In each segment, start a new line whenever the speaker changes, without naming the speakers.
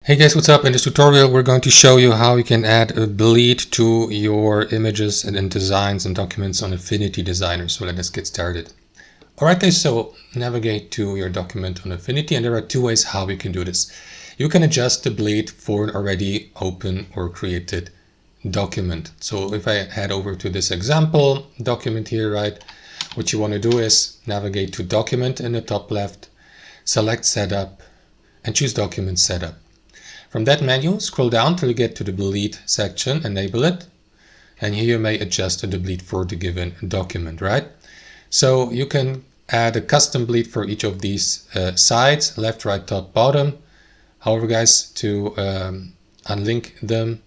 Hey guys, what's up? In this tutorial we're going to show you how you can add a bleed to your images and then designs and documents on Affinity Designer. So let us get started. Alright guys, so navigate to your document on Affinity, and there are two ways how we can do this. You can adjust the bleed for an already open or created document. So if I head over to this example document here, right, what you want to do is navigate to Document in the top left, select Setup, and choose Document Setup. From that menu, scroll down till you get to the bleed section, enable it, and here you may adjust the bleed for the given document, right? So you can add a custom bleed for each of these sides, left, right, top, bottom. However, guys, to unlink them,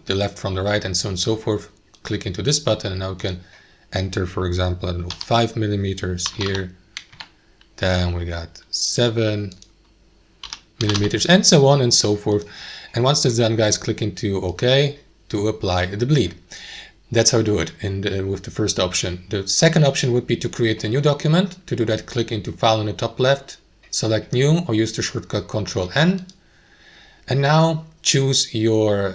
the left from the right and so on and so forth, click into this button, and now you can enter, for example, I don't know, 5 millimeters here. Then we got 7 millimeters, and so on and so forth. And once that's done, guys, click into OK to apply the bleed. That's how you do it with the first option. The second option would be to create a new document. To do that, click into File in the top left, select New, or use the shortcut Ctrl-N. And now choose your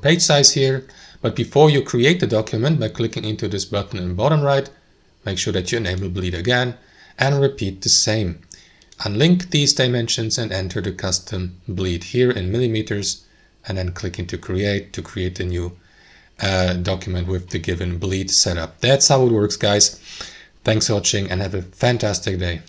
page size here. But before you create the document, by clicking into this button in the bottom right, make sure that you enable bleed again and repeat the same. Unlink these dimensions and enter the custom bleed here in millimeters, and then click into create to create a new document with the given bleed setup. That's how it works, guys. Thanks for watching and have a fantastic day.